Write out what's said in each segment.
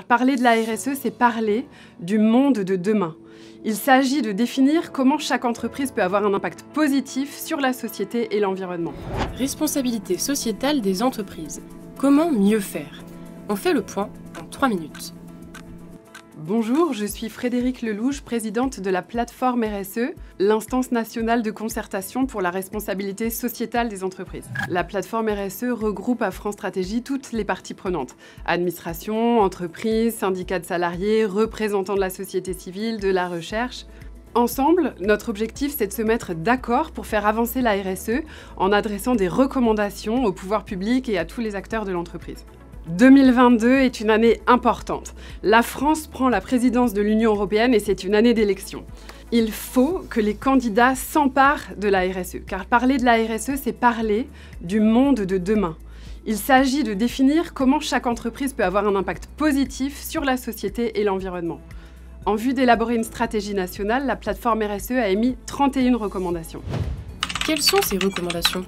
parler de la RSE, c'est parler du monde de demain. Il s'agit de définir comment chaque entreprise peut avoir un impact positif sur la société et l'environnement. Responsabilité sociétale des entreprises. Comment mieux faire? On fait le point en 3 minutes. Bonjour, je suis Frédérique Lelouch, présidente de la plateforme RSE, l'instance nationale de concertation pour la responsabilité sociétale des entreprises. La plateforme RSE regroupe à France Stratégie toutes les parties prenantes. Administration, entreprises, syndicats de salariés, représentants de la société civile, de la recherche. Ensemble, notre objectif, c'est de se mettre d'accord pour faire avancer la RSE en adressant des recommandations au pouvoir public et à tous les acteurs de l'entreprise. 2022 est une année importante. La France prend la présidence de l'Union européenne et c'est une année d'élection. Il faut que les candidats s'emparent de la RSE, car parler de la RSE, c'est parler du monde de demain. Il s'agit de définir comment chaque entreprise peut avoir un impact positif sur la société et l'environnement. En vue d'élaborer une stratégie nationale, la plateforme RSE a émis 31 recommandations. Quelles sont ces recommandations?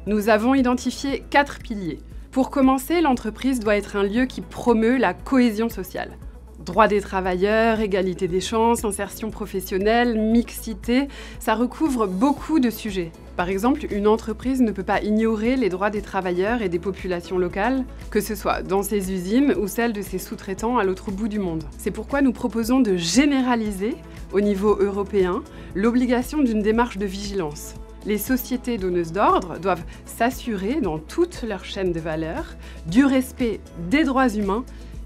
Nous avons identifié 4 piliers. Pour commencer, l'entreprise doit être un lieu qui promeut la cohésion sociale. Droits des travailleurs, égalité des chances, insertion professionnelle, mixité, ça recouvre beaucoup de sujets. Par exemple, une entreprise ne peut pas ignorer les droits des travailleurs et des populations locales, que ce soit dans ses usines ou celles de ses sous-traitants à l'autre bout du monde. C'est pourquoi nous proposons de généraliser, au niveau européen, l'obligation d'une démarche de vigilance. Les sociétés donneuses d'ordre doivent s'assurer, dans toute leur chaîne de valeur, du respect des droits humains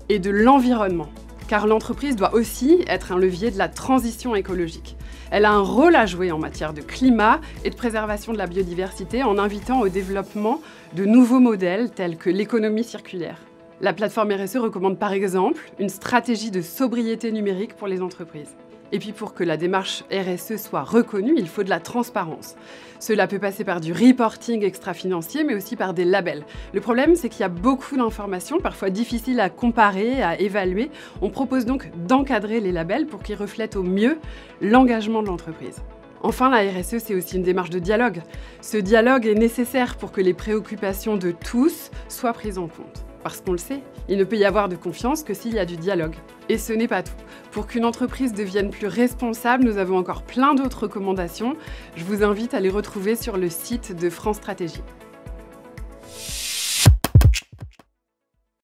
et de l'environnement. Car l'entreprise doit aussi être un levier de la transition écologique. Elle a un rôle à jouer en matière de climat et de préservation de la biodiversité en invitant au développement de nouveaux modèles tels que l'économie circulaire. La plateforme RSE recommande par exemple une stratégie de sobriété numérique pour les entreprises. Et puis pour que la démarche RSE soit reconnue, il faut de la transparence. Cela peut passer par du reporting extra-financier, mais aussi par des labels. Le problème, c'est qu'il y a beaucoup d'informations, parfois difficiles à comparer, à évaluer. On propose donc d'encadrer les labels pour qu'ils reflètent au mieux l'engagement de l'entreprise. Enfin, la RSE, c'est aussi une démarche de dialogue. Ce dialogue est nécessaire pour que les préoccupations de tous soient prises en compte. Parce qu'on le sait, il ne peut y avoir de confiance que s'il y a du dialogue. Et ce n'est pas tout. Pour qu'une entreprise devienne plus responsable, nous avons encore plein d'autres recommandations. Je vous invite à les retrouver sur le site de France Stratégie.